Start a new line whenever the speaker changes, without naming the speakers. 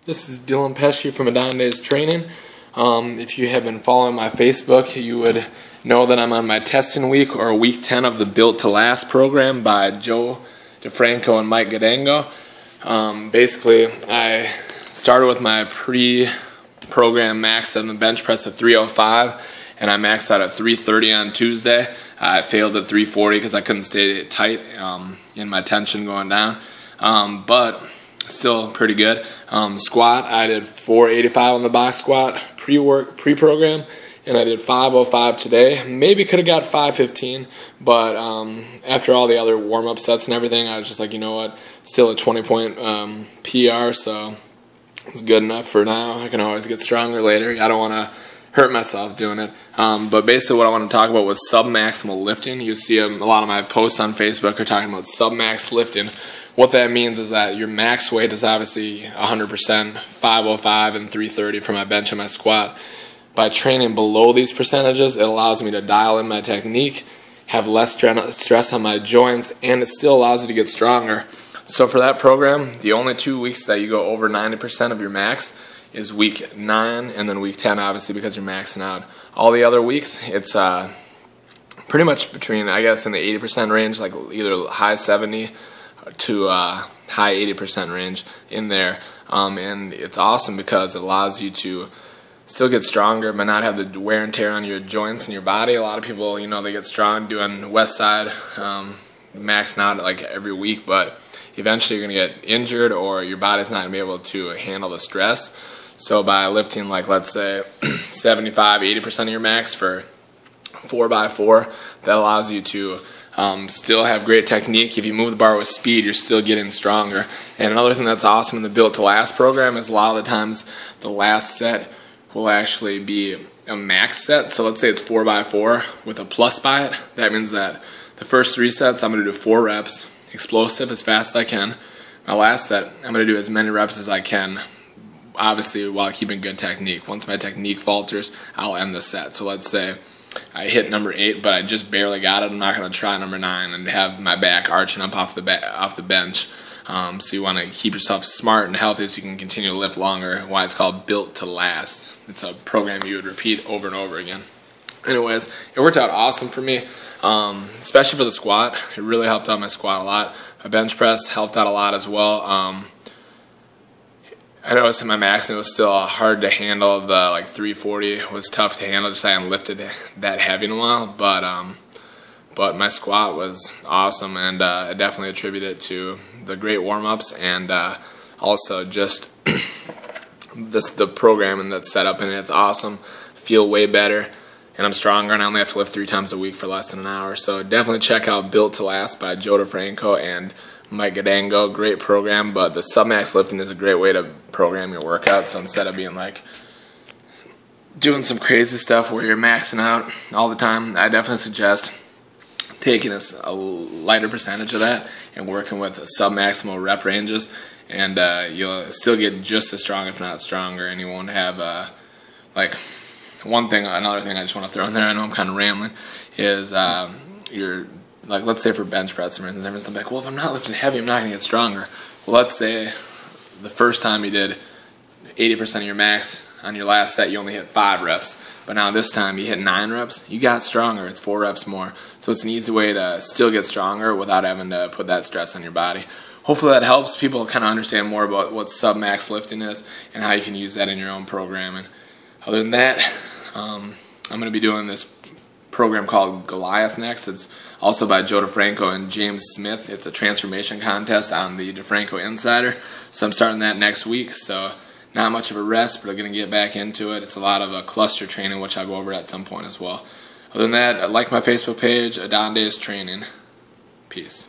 This is Dylan Pesci from Adonde's Training. If you have been following my Facebook, you would know that I'm on my testing week, or week 10 of the Built to Last program by Joe DeFranco and Mike Gadango. Basically, I started with my pre-program max on the bench press of 305, and I maxed out at 330 on Tuesday. I failed at 340 because I couldn't stay tight in my tension going down, but still pretty good. Squat, I did 485 on the box squat pre-program, and I did 505 today. Maybe could have got 515, but after all the other warm-up sets and everything, I was just like, you know what, still a 20-point PR, so it's good enough for now. I can always get stronger later. I don't want to hurt myself doing it. But basically what I want to talk about was submaximal lifting. You see a lot of my posts on Facebook are talking about submax lifting. What that means is that your max weight is obviously 100%, 505 and 330 for my bench and my squat. By training below these percentages, it allows me to dial in my technique, have less stress on my joints, and it still allows you to get stronger. So for that program, the only 2 weeks that you go over 90% of your max is week 9 and then week 10, obviously, because you're maxing out. All the other weeks, it's pretty much between, I guess, in the 80% range, like either high 70 to high 80% range in there, and it's awesome because it allows you to still get stronger but not have the wear and tear on your joints and your body. A lot of people, you know, they get strong doing west side, maxing out like every week, but eventually you're going to get injured or your body's not going to be able to handle the stress. So by lifting, like, let's say 75-80% of your max for 4x4, that allows you to still have great technique. If you move the bar with speed, you're still getting stronger. And another thing that's awesome in the Built to Last program is a lot of the times the last set will actually be a max set. So let's say it's 4x4 with a plus by it. That means that the first 3 sets I'm going to do 4 reps, explosive as fast as I can. My last set, I'm going to do as many reps as I can, obviously while keeping good technique. Once my technique falters, I'll end the set. So let's say I hit number 8, but I just barely got it. I'm not going to try number 9 and have my back arching up off the bench. So you want to keep yourself smart and healthy so you can continue to lift longer. Why it's called Built to Last. It's a program you would repeat over and over again. Anyways, it worked out awesome for me, especially for the squat. It really helped out my squat a lot. My bench press helped out a lot as well. I noticed in my max it was still hard to handle. The like 340 was tough to handle. Just I hadn't lifted that heavy in a while, but my squat was awesome, and I definitely attribute it to the great warm-ups and also just the programming that's set up, and it's awesome. I feel way better, and I'm stronger, and I only have to lift 3 times a week for less than an hour. So definitely check out Built to Last by Joe DeFranco and Mike Gadango. Great program, but the submax lifting is a great way to program your workout. So instead of being like doing some crazy stuff where you're maxing out all the time, I definitely suggest taking a lighter percentage of that and working with submaximal rep ranges, and you'll still get just as strong, if not stronger, and you won't have like another thing I just want to throw in there, I know I'm kind of rambling, is your, like, let's say for bench press, for instance, everyone's like, well, if I'm not lifting heavy, I'm not going to get stronger. Well, let's say the first time you did 80% of your max on your last set, you only hit 5 reps. But now this time you hit 9 reps, you got stronger. It's 4 reps more. So it's an easy way to still get stronger without having to put that stress on your body. Hopefully that helps people kind of understand more about what submax lifting is and how you can use that in your own programming. Other than that, I'm going to be doing this program called Goliath next. It's also by Joe DeFranco and James Smith. It's a transformation contest on the DeFranco Insider. So I'm starting that next week. So not much of a rest, but I'm going to get back into it. It's a lot of cluster training, which I'll go over at some point as well. Other than that, like my Facebook page, Adonde's Training. Peace.